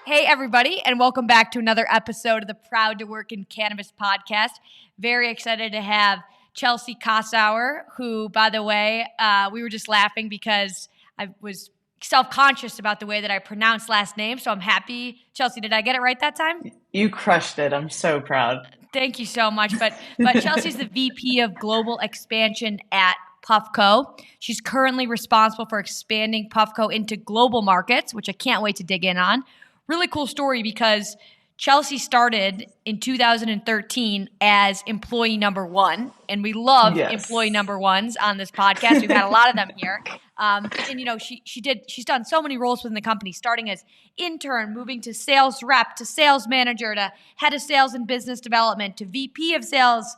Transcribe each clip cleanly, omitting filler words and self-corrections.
Hey, everybody, and welcome back to another episode of the Proud to Work in Cannabis podcast. Very excited to have Chelsea Kossower, who, by the way, we were just laughing because I was self-conscious about the way that I pronounced last name, so I'm happy. Chelsea, did I get it right that time? You crushed it. I'm so proud. Thank you so much. But Chelsea's the VP of Global Expansion at PuffCo. She's currently responsible for expanding PuffCo into global markets, which I can't wait to dig in on. Really cool story because Chelsea started in 2013 as employee number one, and we love employee number ones on this podcast. We've had a lot of them here. And you know, she's done so many roles within the company, starting as intern, moving to sales rep, to sales manager, to head of sales and business development, to VP of sales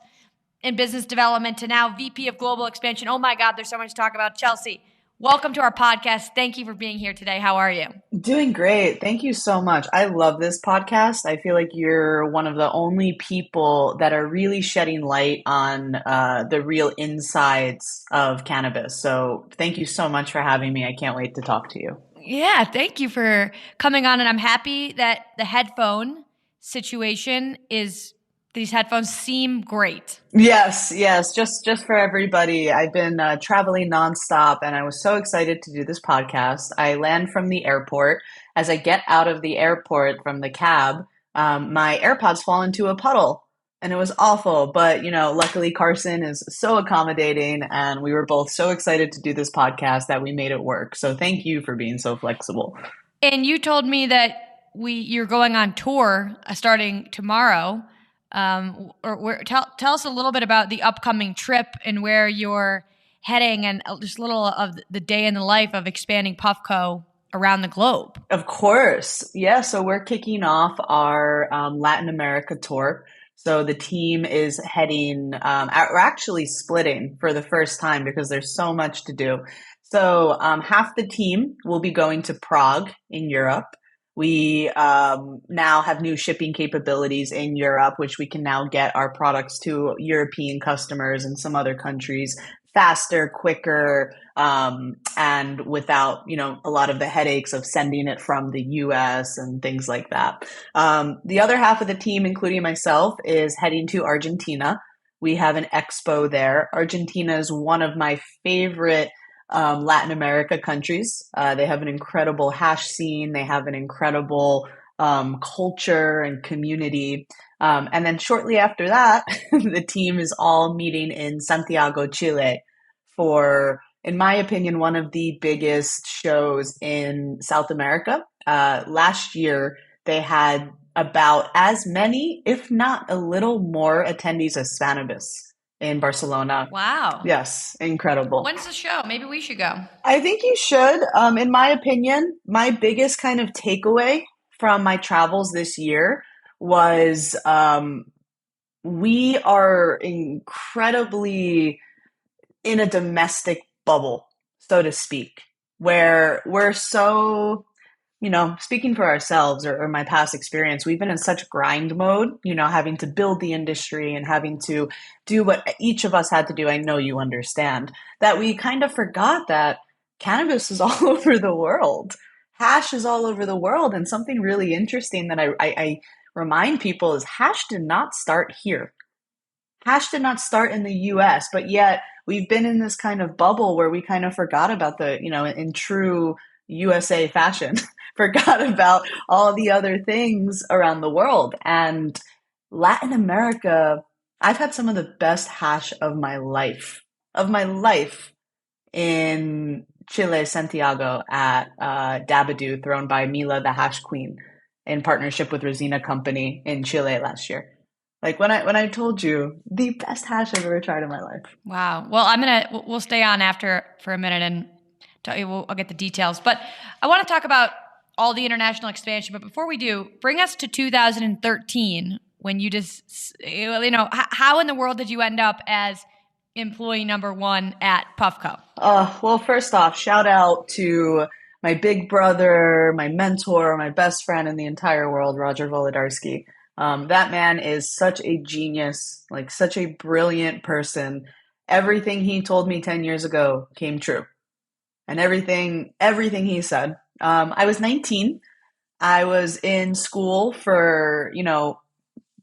and business development, to now VP of global expansion. Oh my God, there's so much to talk about. Chelsea, welcome to our podcast. Thank you for being here today. How are you? Doing great. Thank you so much. I love this podcast. I feel like you're one of the only people that are really shedding light on the real insides of cannabis. So thank you so much for having me. I can't wait to talk to you. Yeah, thank you for coming on. And I'm happy that the headphone situation is, these headphones seem great. Yes. Just for everybody, I've been traveling nonstop, and I was so excited to do this podcast. I land from the airport. As I get out of the airport from the cab, my AirPods fall into a puddle, and it was awful. But luckily Karson is so accommodating, and we were both so excited to do this podcast that we made it work. So thank you for being so flexible. And you told me that you're going on tour starting tomorrow. Tell us a little bit about the upcoming trip and where you're heading, and just a little of the day in the life of expanding PuffCo around the globe. Of course. Yeah. So we're kicking off our Latin America tour. So the team is heading, we're actually splitting for the first time because there's so much to do. So half the team will be going to Prague in Europe. We now have new shipping capabilities in Europe, which we can now get our products to European customers and some other countries faster, quicker, and without, a lot of the headaches of sending it from the US and things like that. The other half of the team, including myself, is heading to Argentina. We have an expo there. Argentina is one of my favorite Latin America countries. They have an incredible hash scene. They have an incredible culture and community. And then shortly after that, the team is all meeting in Santiago, Chile for, in my opinion, one of the biggest shows in South America. Last year, they had about as many, if not a little more, attendees as Cannabis in Barcelona. Wow. Yes, incredible. When's the show? Maybe we should go. I think you should. In my opinion, my biggest kind of takeaway from my travels this year was we are incredibly in a domestic bubble, so to speak, where we're so, speaking for ourselves or my past experience, we've been in such grind mode, having to build the industry and having to do what each of us had to do. I know you understand that we kind of forgot that cannabis is all over the world. Hash is all over the world. And something really interesting that I remind people is hash did not start here. Hash did not start in the US, but yet we've been in this kind of bubble where we kind of forgot about the, in true USA fashion, forgot about all the other things around the world. And Latin America, I've had some of the best hash of my life in Chile, Santiago at Dabadoo, thrown by Mila, the hash queen, in partnership with Rosina Company in Chile last year. Like when I told you, the best hash I've ever tried in my life. Wow. Well, we'll stay on after for a minute and tell you, I'll get the details. But I want to talk about all the international expansion. But before we do, bring us to 2013 when you just, how in the world did you end up as employee number one at PuffCo? Well, first off, shout out to my big brother, my mentor, my best friend in the entire world, Roger Wolodarski. That man is such a genius, like such a brilliant person. Everything he told me 10 years ago came true. And everything he said. I was 19. I was in school for,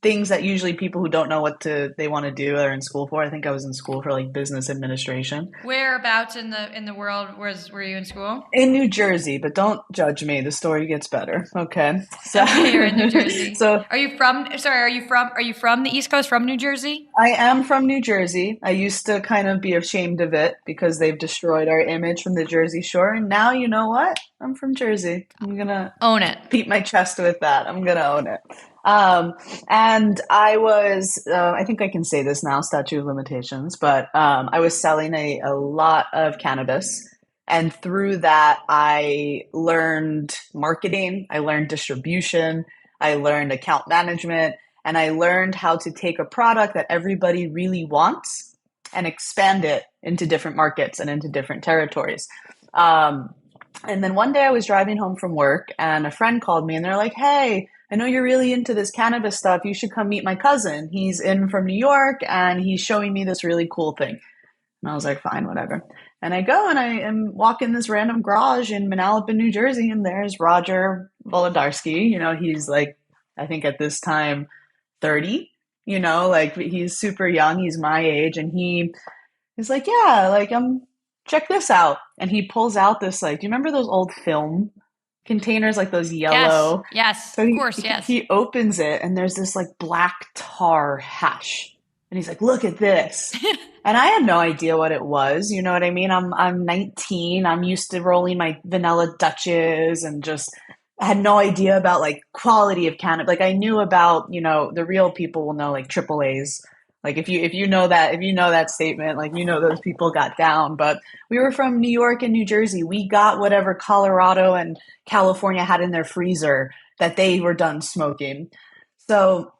things that usually people who don't know they want to do are in school for. I think I was in school for like business administration. Whereabouts in the world were you in school? In New Jersey, but don't judge me. The story gets better. Okay. So, Okay, you're in New Jersey. So Are you from, sorry, are you from the East Coast, from New Jersey? I am from New Jersey. I used to kind of be ashamed of it because they've destroyed our image from the Jersey Shore. And now, you know what? I'm from Jersey. I'm going to Own it. beat my chest with that. I'm going to own it. And I was, I think I can say this now, statute of limitations, but I was selling a lot of cannabis. And through that, I learned marketing, I learned distribution, I learned account management, and I learned how to take a product that everybody really wants and expand it into different markets and into different territories. And then one day I was driving home from work and a friend called me and they're like, hey, I know you're really into this cannabis stuff. You should come meet my cousin. He's in from New York and he's showing me this really cool thing. And I was like, fine, whatever. And I go and I am walking this random garage in Manalapan, New Jersey, and there's Roger Wolodarski. He's like, I think at this time, 30, like he's super young. He's my age. And he is like, yeah, like, check this out. And he pulls out this, like, do you remember those old film containers, like those yellow? Yes, So of course, yes. He opens it and there's this like black tar hash. And he's like, look at this. And I had no idea what it was. You know what I mean? I'm 19. I'm used to rolling my vanilla Dutches and just I had no idea about like quality of cannabis. Like I knew about, the real people will know like triple A's. Like if you know that statement, like those people got down. But we were from New York and New Jersey. We got whatever Colorado and California had in their freezer that they were done smoking. So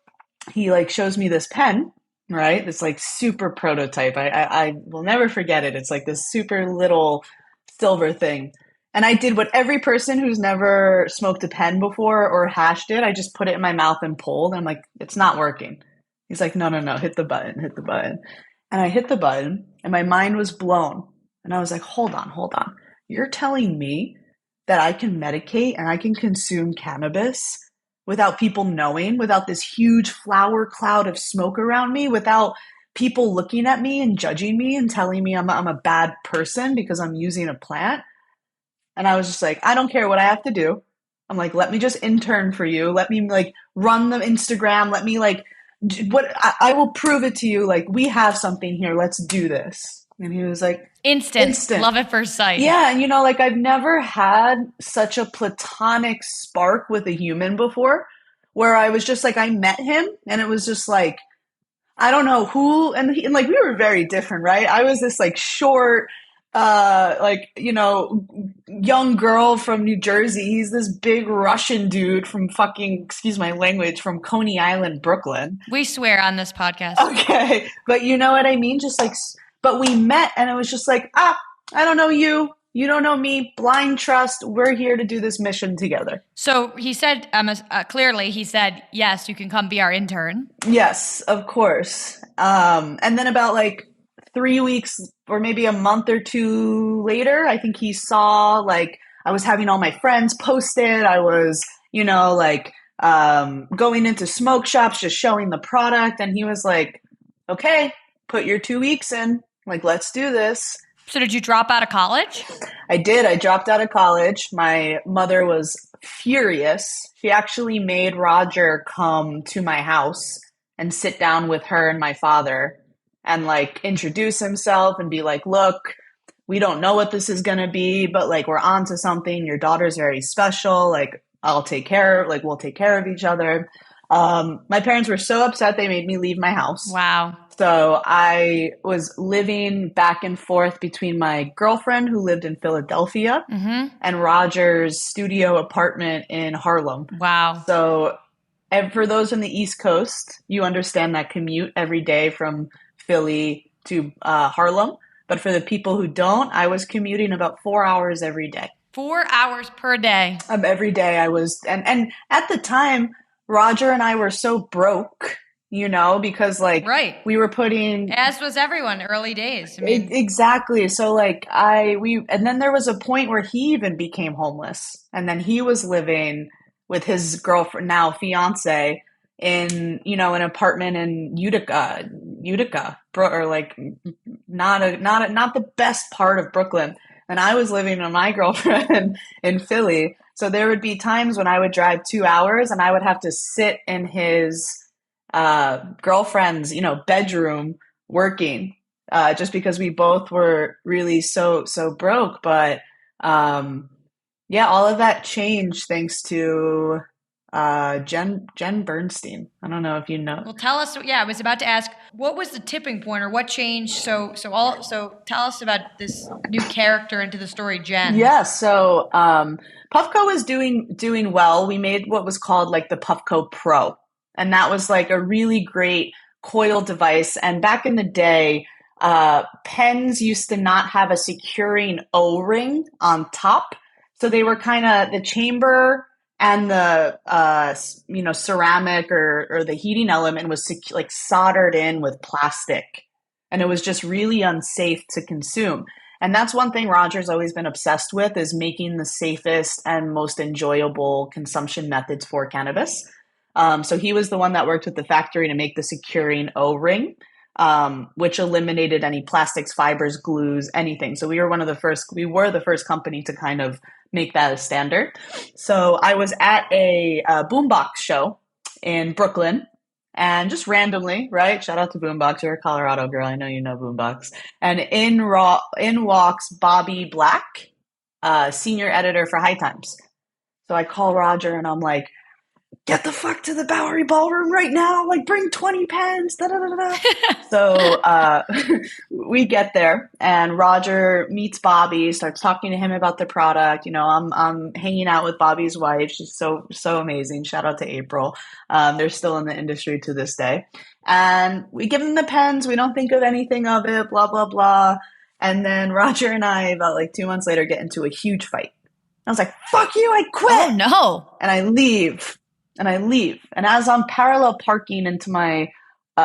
he like shows me this pen, right? It's like super prototype. I will never forget it. It's like this super little silver thing. And I did what every person who's never smoked a pen before or hash did. I just put it in my mouth and pulled. And I'm like, it's not working. He's like, no, hit the button. And I hit the button and my mind was blown. And I was like, hold on. You're telling me that I can medicate and I can consume cannabis without people knowing, without this huge flower cloud of smoke around me, without people looking at me and judging me and telling me I'm a bad person because I'm using a plant. And I was just like, I don't care what I have to do. I'm like, let me just intern for you. Let me like run the Instagram. Let me like, I will prove it to you. Like we have something here. Let's do this. And he was like, Instant. Love at first sight. Yeah. And like I've never had such a platonic spark with a human before where I was just like, I met him and it was just like, I don't know who, and like we were very different, right? I was this like short, young girl from New Jersey. He's this big Russian dude from fucking, excuse my language, from Coney Island, Brooklyn. We swear on this podcast. Okay. But you know what I mean? Just like, but we met and it was just like, I don't know you. You don't know me. Blind trust. We're here to do this mission together. So he said, clearly he said, yes, you can come be our intern. Yes, of course. And then about like 3 weeks or maybe a month or two later, I think he saw like I was having all my friends post it. I was, going into smoke shops, just showing the product. And he was like, okay, put your 2 weeks in. Like, let's do this. So did you drop out of college? I did. I dropped out of college. My mother was furious. She actually made Roger come to my house and sit down with her and my father and like introduce himself and be like, look, we don't know what this is going to be, but like we're on to something. Your daughter's very special. Like we'll take care of each other. My parents were so upset they made me leave my house. Wow. So I was living back and forth between my girlfriend who lived in Philadelphia and Roger's studio apartment in Harlem. Wow. So for those from the East Coast, you understand that commute every day from Philly to Harlem. But for the people who don't, I was commuting about 4 hours every day. 4 hours per day. Every day I was, and at the time, Roger and I were so broke, because like we were putting, as was everyone, early days. I mean, exactly. So like and then there was a point where he even became homeless, and then he was living with his girlfriend, now fiance, in, an apartment in Utica, or like not the best part of Brooklyn. And I was living with my girlfriend in Philly. So there would be times when I would drive 2 hours and I would have to sit in his girlfriend's, bedroom working, just because we both were really so broke. But yeah, all of that changed thanks to Jen Bernstein. I don't know if you know. Well, tell us. Yeah, I was about to ask, what was the tipping point, or what changed? So tell us about this new character into the story, Jen. Yeah, so PuffCo was doing well. We made what was called like the PuffCo Pro, and that was like a really great coil device. And back in the day, pens used to not have a securing O-ring on top, so they were kind of the chamber and the ceramic or the heating element was like soldered in with plastic, and it was just really unsafe to consume. And that's one thing Roger's always been obsessed with, is making the safest and most enjoyable consumption methods for cannabis. So he was the one that worked with the factory to make the securing O-ring, which eliminated any plastics, fibers, glues, anything. So we were the first company to kind of make that a standard. So I was at a boombox show in Brooklyn, and just randomly, right? Shout out to Boombox. You're a Colorado girl. I know you know Boombox. And in walks Bobby Black, senior editor for High Times. So I call Roger and I'm like, get the fuck to the Bowery Ballroom right now. Like, bring 20 pens. Da, da, da, da. So we get there, and Roger meets Bobby, starts talking to him about the product. I'm hanging out with Bobby's wife. She's so amazing. Shout out to April. They're still in the industry to this day. And we give them the pens. We don't think of anything of it, blah, blah, blah. And then Roger and I, about like 2 months later, get into a huge fight. I was like, fuck you, I quit. Oh, no. And I leave. And as I'm parallel parking into my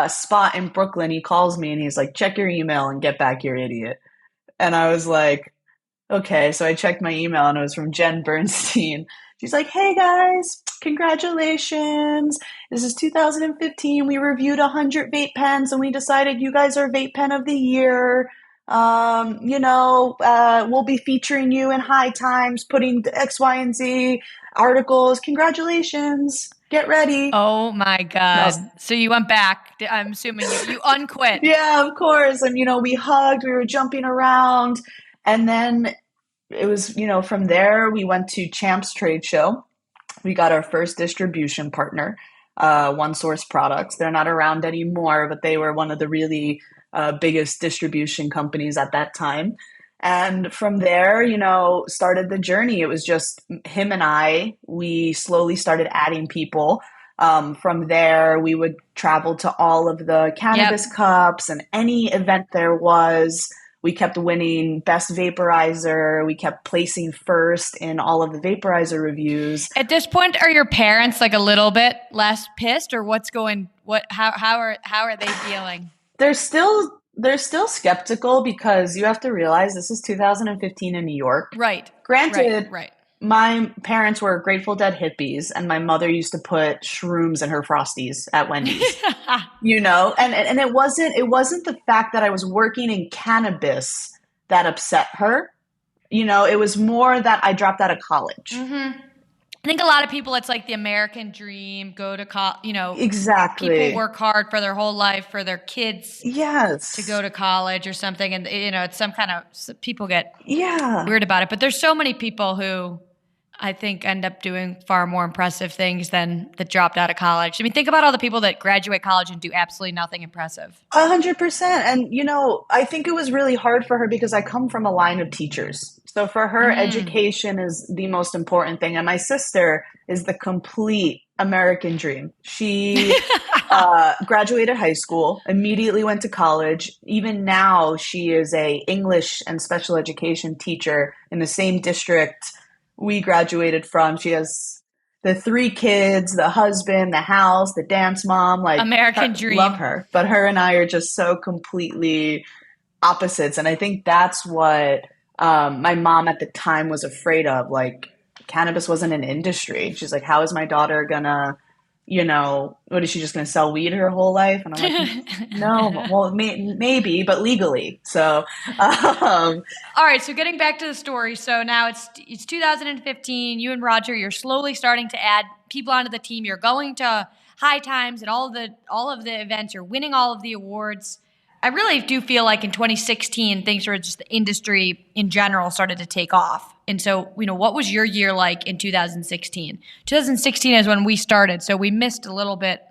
spot in Brooklyn, he calls me and he's like, check your email and get back, you idiot. And I was like, okay. So I checked my email and it was from Jen Bernstein. She's like, hey guys, congratulations. This is 2015. We reviewed 100 vape pens and we decided you guys are vape pen of the year. We'll be featuring you in High Times, putting the X, Y, and Z articles. Congratulations. Get ready. Oh my God. So you went back. I'm assuming you unquit. Yeah, of course. And, we hugged, we were jumping around. And then it was, from there we went to Champs Trade Show. We got our first distribution partner, One Source Products. They're not around anymore, but they were one of the really biggest distribution companies at that time. And from there, started the journey. It was just him and I. We slowly started adding people. From there, we would travel to all of the cannabis cups and any event there was. We kept winning Best Vaporizer. We kept placing first in all of the vaporizer reviews. At this point, are your parents like a little bit less pissed, or how are they feeling? They're still skeptical, because you have to realize this is 2015 in New York. Right. Granted, right. My parents were Grateful Dead hippies, and my mother used to put shrooms in her Frosties at Wendy's. And it wasn't the fact that I was working in cannabis that upset her. It was more that I dropped out of college. Mm-hmm. I think a lot of people, it's like the American dream, go to college, Exactly. People work hard for their whole life for their kids to go to college or something. And, it's some kind of, people get weird about it. But there's so many people who I think end up doing far more impressive things than that dropped out of college. I mean, think about all the people that graduate college and do absolutely nothing impressive. 100%. And, I think it was really hard for her because I come from a line of teachers. So for her, education is the most important thing. And my sister is the complete American dream. She graduated high school, immediately went to college. Even now, she is a English and special education teacher in the same district we graduated from. She has the 3 kids, the husband, the house, the dance mom. Like, American dream. Love her. But her and I are just so completely opposites. And I think that's what my mom at the time was afraid of. Like, cannabis wasn't an industry. She's like, how is my daughter gonna, what is she just gonna sell weed her whole life? And I'm like, no, well, maybe, but legally. So, All right, so getting back to the story. So now it's 2015. You and Roger, you're slowly starting to add people onto the team. You're going to High Times and all of the events. You're winning all of the awards. I really do feel like in 2016, things were just the industry in general started to take off. And so, what was your year like in 2016? 2016 is when we started, so we missed a little bit,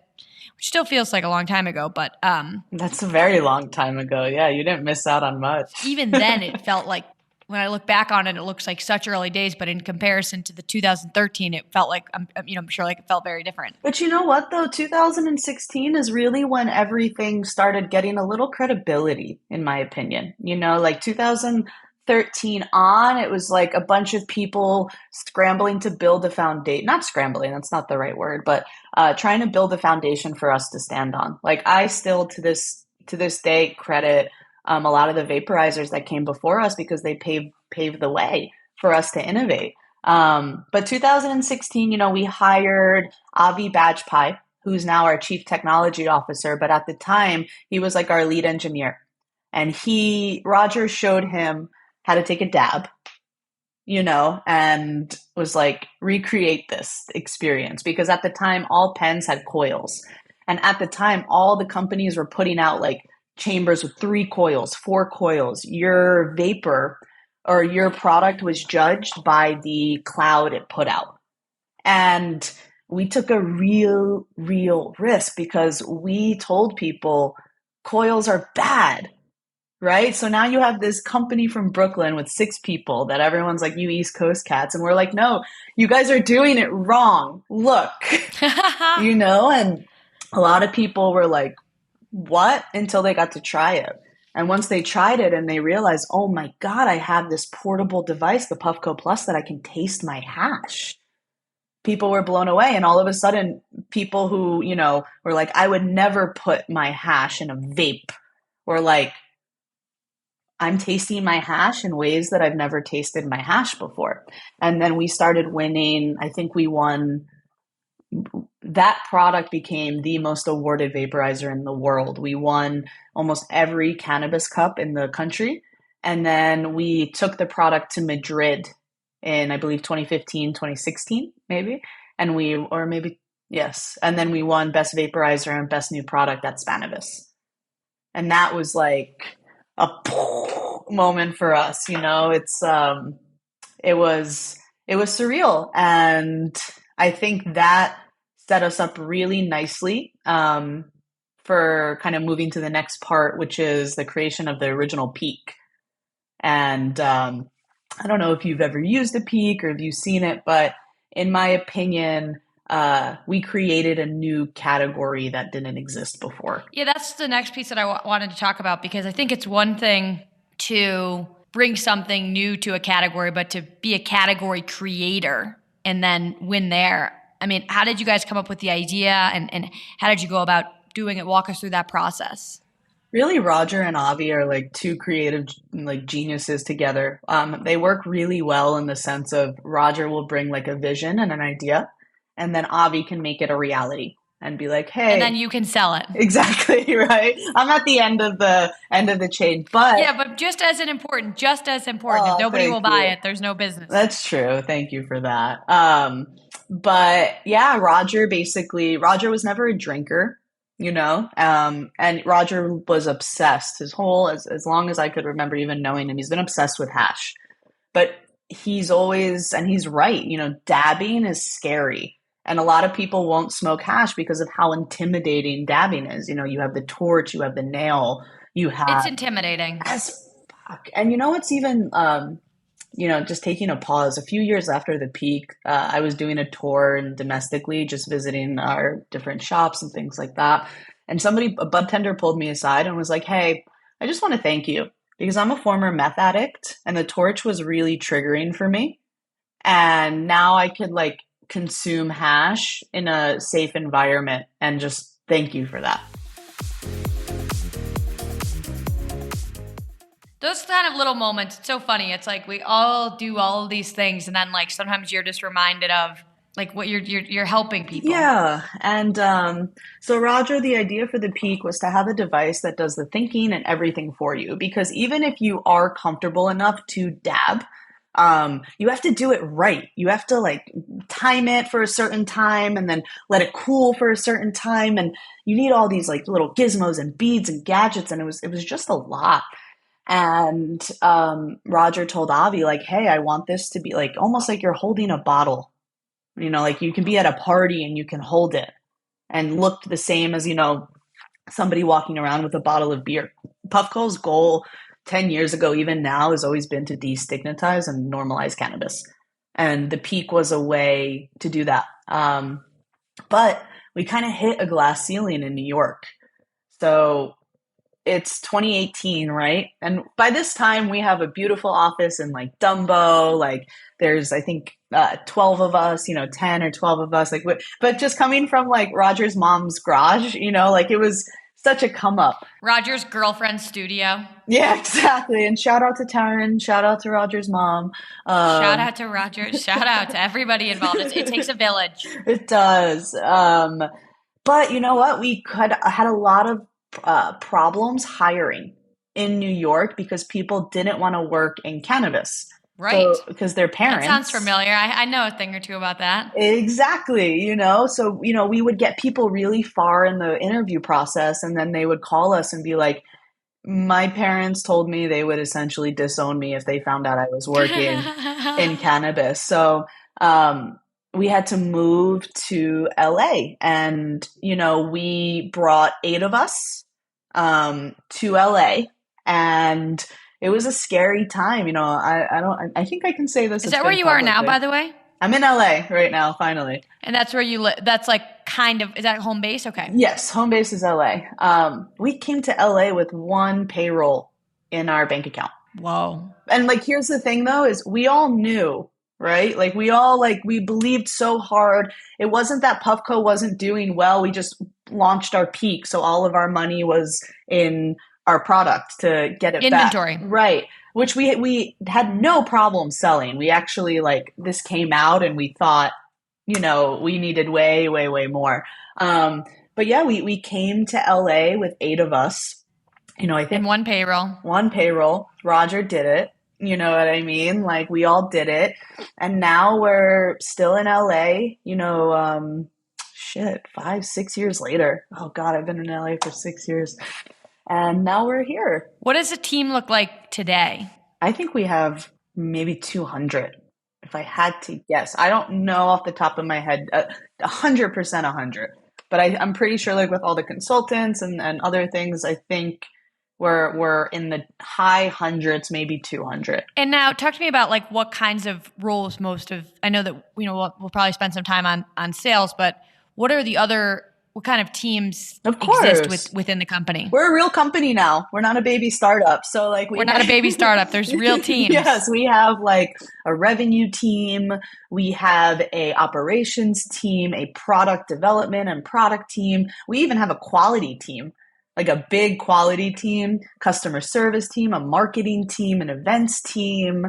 which still feels like a long time ago, but that's a very long time ago. Yeah, you didn't miss out on much. Even then, it felt like, when I look back on it, it looks like such early days, but in comparison to the 2013, it felt like, I'm sure like it felt very different. But you know what though? 2016 is really when everything started getting a little credibility, in my opinion. Like 2013 on, it was like a bunch of people scrambling to build a foundation, not scrambling, that's not the right word, but trying to build a foundation for us to stand on. Like I still to this day credit a lot of the vaporizers that came before us because they paved the way for us to innovate. But 2016, we hired Avi Bajpai, who's now our chief technology officer. But at the time, he was like our lead engineer. And Roger showed him how to take a dab, and was like, recreate this experience. Because at the time, all pens had coils. And at the time, all the companies were putting out like chambers with 3 coils, 4 coils. Your vapor or your product was judged by the cloud it put out. And we took a real risk because we told people coils are bad, right? So now you have this company from Brooklyn with 6 people that everyone's like, you East Coast cats. And we're like, no, you guys are doing it wrong. Look, and a lot of people were like, what? Until they got to try it. And once they tried it and they realized, oh my God, I have this portable device, the PuffCo Plus, that I can taste my hash. People were blown away. And all of a sudden, people who, were like, I would never put my hash in a vape, were like, I'm tasting my hash in ways that I've never tasted my hash before. And then we started winning. I think we won. That product became the most awarded vaporizer in the world. We won almost every cannabis cup in the country. And then we took the product to Madrid in, I believe, 2015, 2016, maybe. And yes. And then we won Best Vaporizer and Best New Product at Spannabis. And that was like a moment for us, it was surreal. And I think that set us up really nicely for kind of moving to the next part, which is the creation of the original Peak. And I don't know if you've ever used a Peak or if you've seen it, but in my opinion, we created a new category that didn't exist before. Yeah, that's the next piece that I wanted to talk about, because I think it's one thing to bring something new to a category, but to be a category creator and then win there. I mean, how did you guys come up with the idea and how did you go about doing it? Walk us through that process. Really, Roger and Avi are like two creative like geniuses together. They work really well in the sense of Roger will bring like a vision and an idea, and then Avi can make it a reality and be like, hey. And then you can sell it. Exactly, right? I'm at the end of the chain, but yeah, but just as important. If nobody will buy it, there's no business. That's true. Thank you for that. But yeah, Roger was never a drinker, and Roger was obsessed as long as I could remember even knowing him, he's been obsessed with hash. But he's right, dabbing is scary. And a lot of people won't smoke hash because of how intimidating dabbing is. You have the torch, you have the nail, it's intimidating. As fuck. And it's even, just taking a pause. A few years after the Peak, I was doing a tour domestically, just visiting our different shops and things like that. And a bartender pulled me aside and was like, hey, I just want to thank you because I'm a former meth addict and the torch was really triggering for me. And now I could consume hash in a safe environment, and just thank you for that. Those kind of little moments, it's so funny. It's like we all do all of these things, and then like sometimes you're just reminded of like what you're helping people. Yeah. And so, Roger, the idea for the Peak was to have a device that does the thinking and everything for you. Because even if you are comfortable enough to dab, you have to do it right. You have to like time it for a certain time and then let it cool for a certain time. And you need all these like little gizmos and beads and gadgets. And it was just a lot. And Roger told Avi, like, hey, I want this to be like almost like you're holding a bottle. Like you can be at a party and you can hold it and look the same as, somebody walking around with a bottle of beer. PuffCo's goal 10 years ago, even now, has always been to destigmatize and normalize cannabis. And the Peak was a way to do that. But we kind of hit a glass ceiling in New York. So it's 2018, right? And by this time, we have a beautiful office in like Dumbo. Like there's, I think, 12 of us, 10 or 12 of us. Like, but just coming from like Roger's mom's garage, like it was such a come up. Roger's girlfriend's studio. Yeah, exactly. And shout out to Taryn. Shout out to Roger's mom. Shout out to Roger. Shout out to everybody involved. It takes a village. It does. But you know what? We had a lot of problems hiring in New York because people didn't want to work in cannabis. Right. So, because their parents. That sounds familiar. I know a thing or two about that. Exactly. So, we would get people really far in the interview process and then they would call us and be like, my parents told me they would essentially disown me if they found out I was working in cannabis. So, we had to move to LA and, we brought 8 of us to LA and it was a scary time. I think I can say this. Is that where you are now, by the way? I'm in LA right now, finally. And that's where you live. That's like kind of, is that home base? Okay. Yes. Home base is LA. We came to LA with 1 payroll in our bank account. Whoa. And like, here's the thing though, is we all knew, right? Like we all we believed so hard. It wasn't that PuffCo wasn't doing well. We just launched our Peak. So all of our money was in our product to get it inventory. Back. Right. Which we had no problem selling. We actually this came out and we thought, we needed way, way, way more. But yeah, we came to LA with 8 of us, I think. And 1 payroll. 1 payroll. Roger did it. You know what I mean? Like we all did it. And now we're still in LA, 5, 6 years later. Oh God, I've been in LA for 6 years. And now we're here. What does the team look like today? I think we have maybe 200. If I had to guess, I don't know off the top of my head, 100% 100. But I'm pretty sure with all the consultants and other things, I think we're in the high hundreds, maybe 200. And now talk to me about what kinds of roles I know that, we'll probably spend some time on sales, but what kind of teams exist within the company? We're a real company now. We're not a baby startup. So we're not a baby startup. There's real teams. Yes, we have a revenue team. We have a operations team, a product development and product team. We even have a quality team. A big quality team, customer service team, a marketing team, an events team,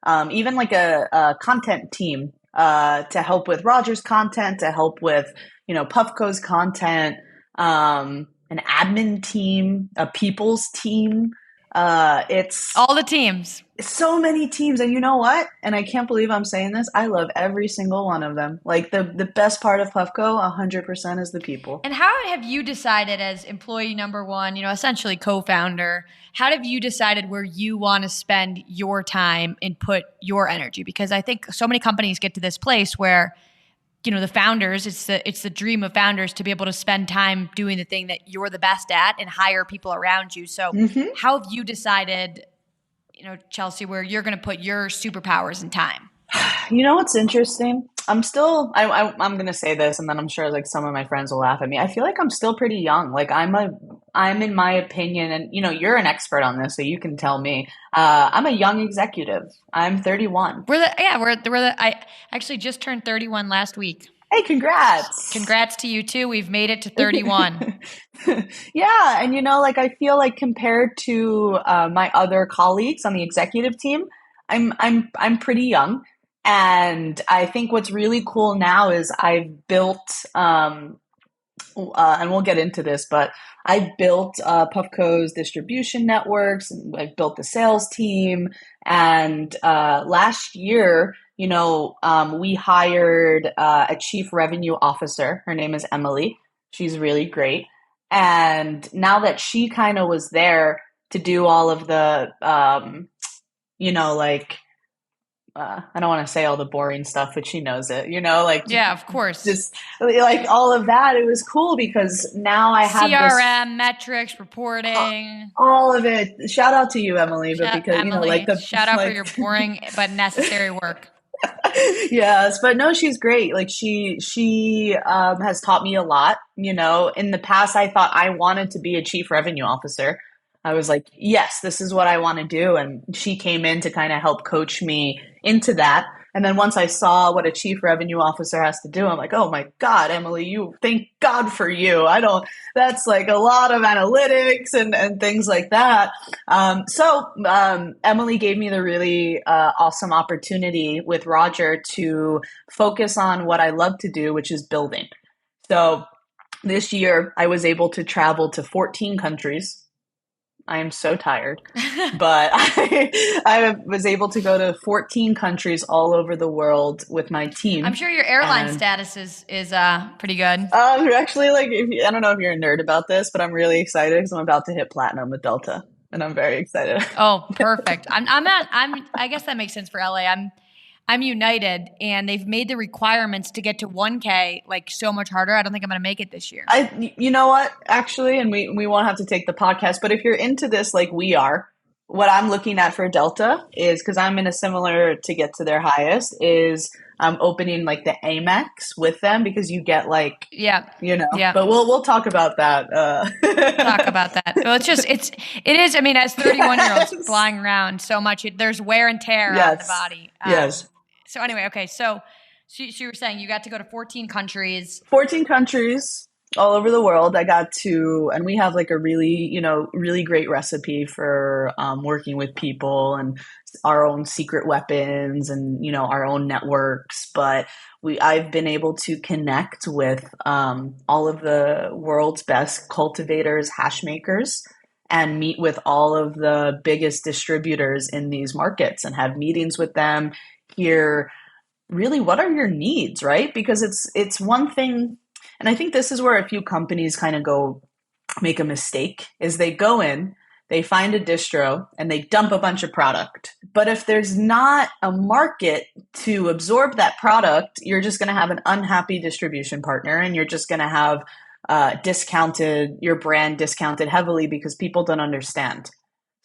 even a content team to help with Roger's content, to help with, PuffCo's content, an admin team, a people's team. It's all the teams. So many teams. And you know what? And I can't believe I'm saying this. I love every single one of them. The best part of PuffCo 100% is the people. And how have you decided as employee number 1, essentially co-founder, how have you decided where you want to spend your time and put your energy? Because I think so many companies get to this place where, the founders, it's the dream of founders to be able to spend time doing the thing that you're the best at and hire people around you. So how have you decided, Chelsea, where you're going to put your superpowers and time? What's interesting? I'm going to say this and then I'm sure some of my friends will laugh at me. I feel like I'm still pretty young. I'm in my opinion, and you're an expert on this, so you can tell me. I'm a young executive. I'm 31. I actually just turned 31 last week. Hey, congrats. Congrats to you too. We've made it to 31. Yeah, and like I feel like compared to my other colleagues on the executive team, I'm pretty young, and I think what's really cool now is I've built and we'll get into this, but I built PuffCo's distribution networks. And I built the sales team, and last year, we hired a chief revenue officer. Her name is Emily. She's really great, and now that she kind of was there to do all of the, like I don't want to say all the boring stuff, but she knows it, like Yeah, of course. just like all of that. It was cool because now I have CRM, metrics, reporting, all of it. Shout out to you, Emily, but because Emily, shout out for like your boring but necessary work. yes, but no, she's great. Like she has taught me a lot. In the past, I thought I wanted to be a chief revenue officer. I was like, yes, this is what I want to do. And she came in to kind of help coach me into that. And then once I saw what a chief revenue officer has to do, I'm like, oh my God, Emily, thank God for you. That's like a lot of analytics and things like that. So Emily gave me the really awesome opportunity with Roger to focus on what I love to do, which is building. So this year I was able to travel to 14 countries. I am so tired, but I was able to go to 14 countries all over the world with my team. I'm sure your airline status is pretty good. Actually, like I don't know if you're a nerd about this, but I'm really excited because I'm about to hit platinum with Delta, and I'm very excited. Oh, perfect. I guess that makes sense for LA. I'm United, and they've made the requirements to get to 1K like so much harder. I don't think I'm going to make it this year. You know what? Actually, and we won't have to take the podcast, but if you're into this like we are, what I'm looking at for Delta is, because I'm in a similar to get to their highest, is I'm opening like the Amex with them because you get like, yeah. But we'll talk about that. Talk about that. Well, it is. I mean, as 31-year-olds flying around so much, there's wear and tear on the body. Yes. So anyway, okay. So you were saying you got to go to 14 countries. 14 countries all over the world. I got to, and we have like a really, really great recipe for working with people and our own secret weapons and, our own networks. But I've been able to connect with all of the world's best cultivators, hash makers, and meet with all of the biggest distributors in these markets and have meetings with them. Hear really what are your needs, right? Because it's one thing, and I think this is where a few companies kind of make a mistake, is they go in, they find a distro, and they dump a bunch of product. But if there's not a market to absorb that product, you're just going to have an unhappy distribution partner, and you're just going to have your brand discounted heavily because people don't understand.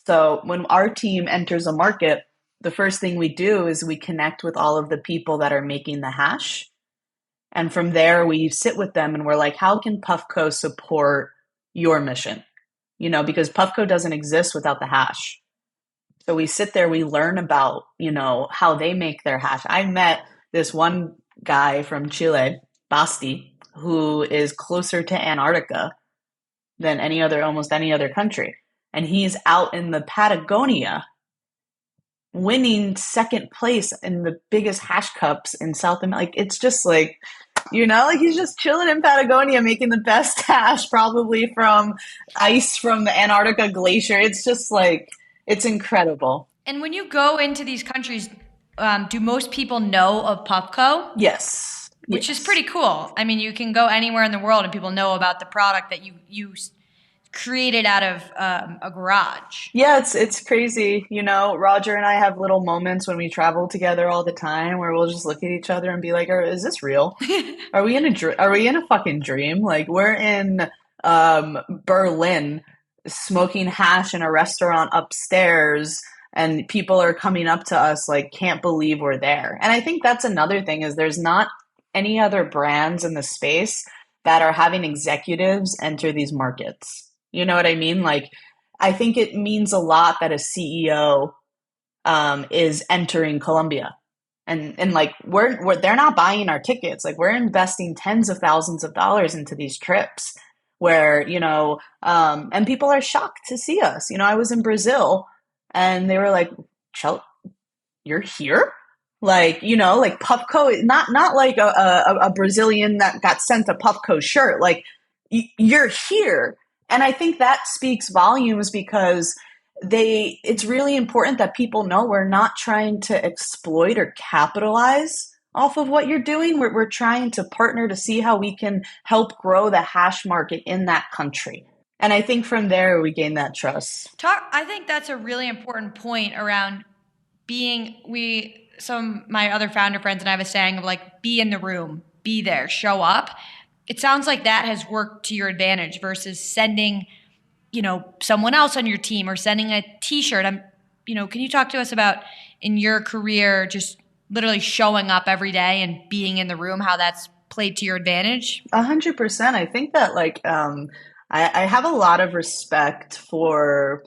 So when our team enters a market, the first thing we do is we connect with all of the people that are making the hash. And from there, we sit with them and we're like, how can PuffCo support your mission? Because PuffCo doesn't exist without the hash. So we sit there, we learn about, how they make their hash. I met this one guy from Chile, Basti, who is closer to Antarctica than almost any other country. And he's out in the Patagonia winning second place in the biggest hash cups in South America. Like, it's just like, he's just chilling in Patagonia, making the best hash probably from ice from the Antarctica glacier. It's just like, it's incredible. And when you go into these countries, do most people know of PuffCo? Yes. Which is pretty cool. I mean, you can go anywhere in the world and people know about the product that you created out of a garage. Yeah, it's crazy. Roger and I have little moments when we travel together all the time where we'll just look at each other and be like, is this real? Are we in a fucking dream? Like, we're in Berlin smoking hash in a restaurant upstairs and people are coming up to us like, can't believe we're there. And I think that's another thing, is there's not any other brands in the space that are having executives enter these markets. You know what I mean? Like, I think it means a lot that a CEO is entering Colombia. And like they're not buying our tickets. Like we're investing tens of thousands of dollars into these trips where, and people are shocked to see us. I was in Brazil and they were like, Chel, you're here? Like, like PuffCo, not like a Brazilian that got sent a PuffCo shirt. Like you're here. And I think that speaks volumes because it's really important that people know we're not trying to exploit or capitalize off of what you're doing. We're trying to partner to see how we can help grow the hash market in that country. And I think from there we gain that trust. I think that's a really important point around my other founder friends and I have a saying of like, be in the room, be there, show up. It sounds like that has worked to your advantage versus sending, someone else on your team or sending a t-shirt. Can you talk to us about in your career, just literally showing up every day and being in the room, how that's played to your advantage? 100%. I think that I have a lot of respect for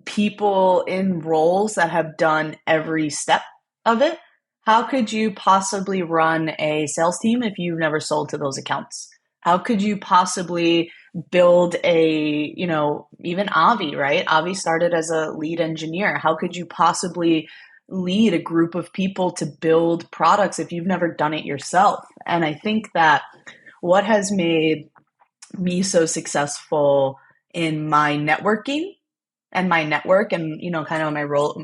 people in roles that have done every step of it. How could you possibly run a sales team if you've never sold to those accounts? How could you possibly build even Avi, right? Avi started as a lead engineer. How could you possibly lead a group of people to build products if you've never done it yourself? And I think that what has made me so successful in my networking and my network and, kind of my role,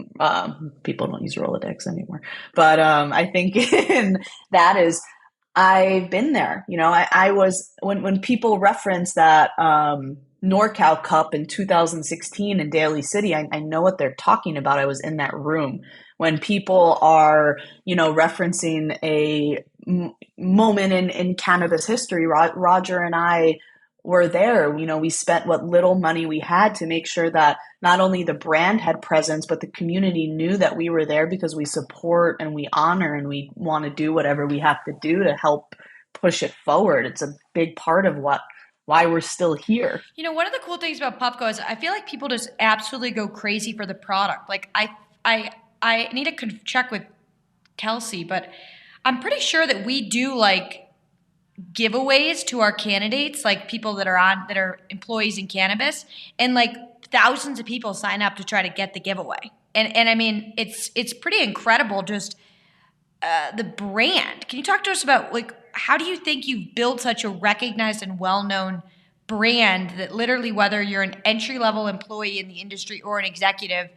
people don't use Rolodex anymore, but I think that is, I've been there. I was, when people reference that NorCal Cup in 2016 in Daly City, I know what they're talking about. I was in that room. When people are, referencing a moment in cannabis history, Roger and I were there. We spent what little money we had to make sure that not only the brand had presence, but the community knew that we were there because we support and we honor and we want to do whatever we have to do to help push it forward. It's a big part of why we're still here. One of the cool things about PuffCo is I feel like people just absolutely go crazy for the product. Like I need to check with Kelsey, but I'm pretty sure that we do like giveaways to our candidates, like people that are employees in cannabis, and like thousands of people sign up to try to get the giveaway. And I mean, it's pretty incredible just the brand. Can you talk to us about like how do you think you've built such a recognized and well-known brand that literally whether you're an entry-level employee in the industry or an executive,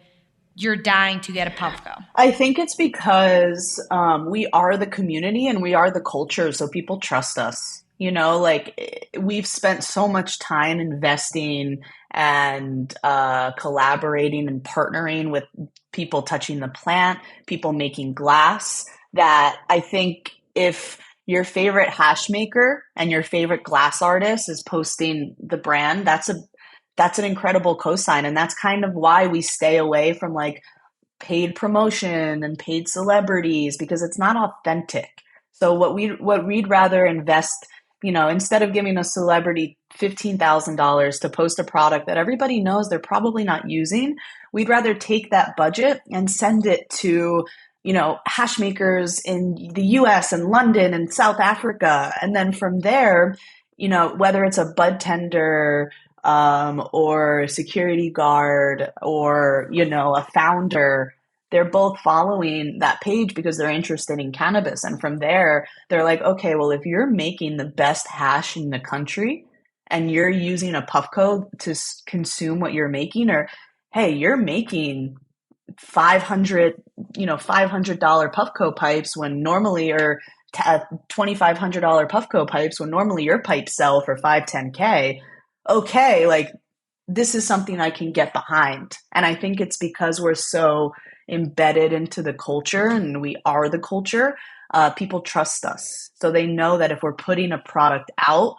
you're dying to get a PuffCo? I think it's because we are the community and we are the culture, so people trust us. We've spent so much time investing and collaborating and partnering with people touching the plant, people making glass, that I think if your favorite hash maker and your favorite glass artist is posting the brand, that's an incredible cosign. And that's kind of why we stay away from like paid promotion and paid celebrities, because it's not authentic. So what we'd rather invest, instead of giving a celebrity $15,000 to post a product that everybody knows they're probably not using, we'd rather take that budget and send it to, hash makers in the US and London and South Africa. And then from there, whether it's a bud tender, or security guard or, a founder, they're both following that page because they're interested in cannabis. And from there, they're like, okay, well, if you're making the best hash in the country and you're using a PuffCo to consume what you're making, or, hey, you're making $500 PuffCo pipes when normally, or $2,500 PuffCo pipes when normally your pipes sell for 5-10K. Okay, like this is something I can get behind. And I think it's because we're so embedded into the culture and we are the culture. People trust us. So they know that if we're putting a product out,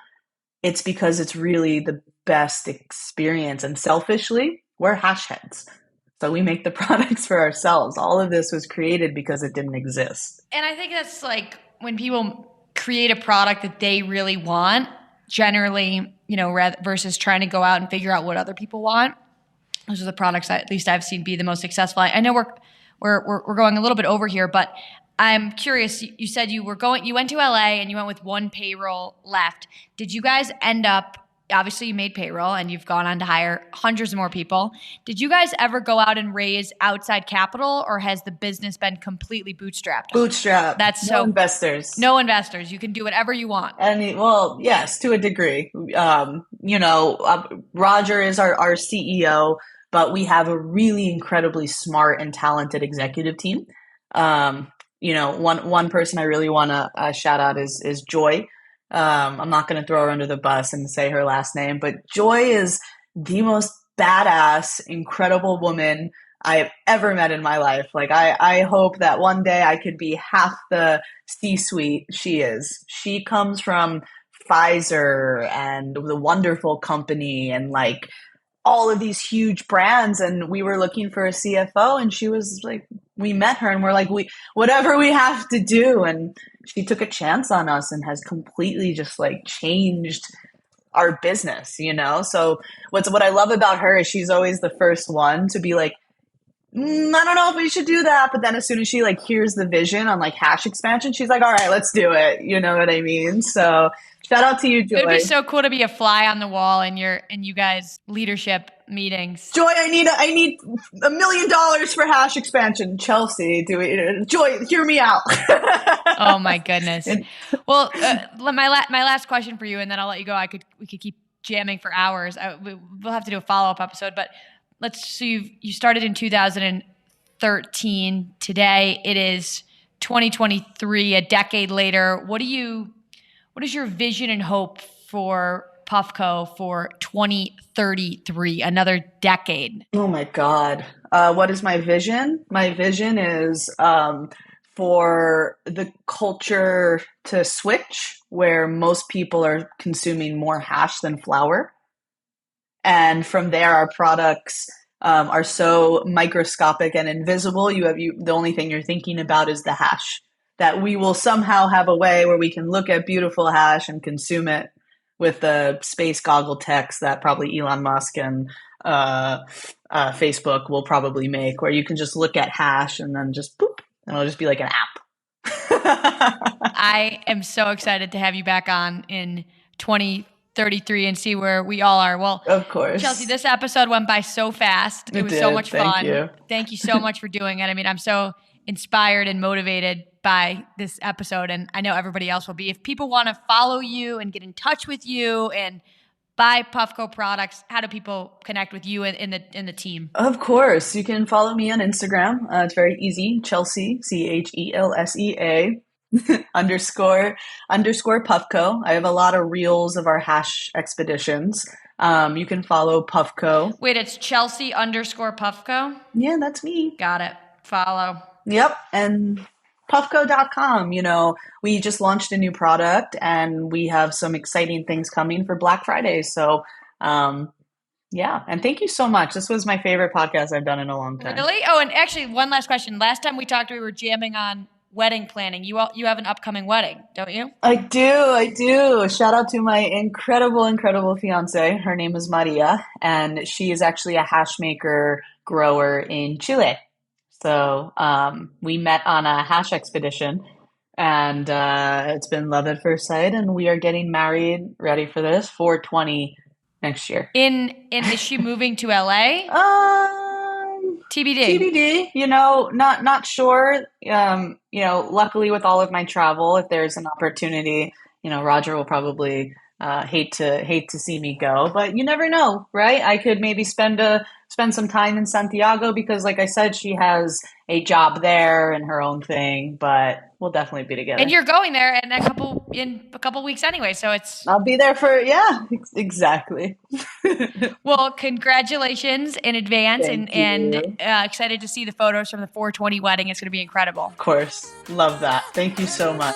it's because it's really the best experience. And selfishly, we're hash heads. So we make the products for ourselves. All of this was created because it didn't exist. And I think that's like when people create a product that they really want, generally, versus trying to go out and figure out what other people want. Those are the products that at least I've seen be the most successful. I know we're going a little bit over here, but I'm curious. You said you went to LA and you went with one payroll left. Did you guys end up, obviously you made payroll and you've gone on to hire hundreds of more people. Did you guys ever go out and raise outside capital, or has the business been completely bootstrapped? Bootstrap. That's no investors. No investors. You can do whatever you want. Well, yes, to a degree. Roger is our CEO, but we have a really incredibly smart and talented executive team. One person I really want to shout out is Joy. I'm not going to throw her under the bus and say her last name, but Joy is the most badass, incredible woman I've ever met in my life. Like, I hope that one day I could be half the C-suite she is. She comes from Pfizer and the wonderful company and like all of these huge brands, and we were looking for a CFO, and she was like, we met her and we're like, whatever we have to do. And she took a chance on us and has completely just like changed our business, So what I love about her is she's always the first one to be like, I don't know if we should do that. But then as soon as she like hears the vision on like hash expansion, she's like, all right, let's do it. You know what I mean? So shout out to you, Joy. It would be so cool to be a fly on the wall in you guys' leadership meetings. Joy, I need $1 million for hash expansion. Chelsea, Joy, hear me out. Oh my goodness. Well, my last question for you, and then I'll let you go. We could keep jamming for hours. We'll have to do a follow-up episode, but you started in 2013. Today it is 2023, a decade later. What is your vision and hope for PuffCo for 2033, another decade? Oh my God. What is my vision? My vision is for the culture to switch where most people are consuming more hash than flower. And from there, our products are so microscopic and invisible. The only thing you're thinking about is the hash. That we will somehow have a way where we can look at beautiful hash and consume it with the space goggle text that probably Elon Musk and Facebook will probably make, where you can just look at hash and then just boop, and it'll just be like an app. I am so excited to have you back on in 2033 and see where we all are. Well, of course. Chelsea, this episode went by so fast. It was so much fun. Thank you so much for doing it. I mean, I'm so inspired and motivated by this episode, and I know everybody else will be. If people want to follow you and get in touch with you and buy PuffCo products, how do people connect with you in the team? Of course, you can follow me on Instagram. It's very easy. Chelsea, CHELSEA __ PuffCo. I have a lot of reels of our hash expeditions. You can follow PuffCo. Wait, it's Chelsea _ PuffCo? Yeah, that's me. Got it. Follow. Yep. And puffco.com, we just launched a new product and we have some exciting things coming for Black Friday. So, yeah. And thank you so much. This was my favorite podcast I've done in a long time. Really? Oh, and actually one last question. Last time we talked, we were jamming on wedding planning. You have an upcoming wedding, don't you? I do. Shout out to my incredible fiance. Her name is Maria, and she is actually a hash maker grower in Chile. So we met on a hash expedition, and it's been love at first sight, and we are getting married, ready for this, 4/20 next year. Is she moving to LA? TBD, not sure. Luckily with all of my travel, if there's an opportunity, Roger will probably hate to see me go, but you never know, right? I could maybe spend some time in Santiago because, like I said, she has a job there and her own thing, but we'll definitely be together. And you're going there in a couple weeks anyway, so I'll be there exactly. Well, congratulations in advance. Thank and you. Excited to see the photos from the 4/20 wedding. It's going to be incredible. Of course. Love that. Thank you so much.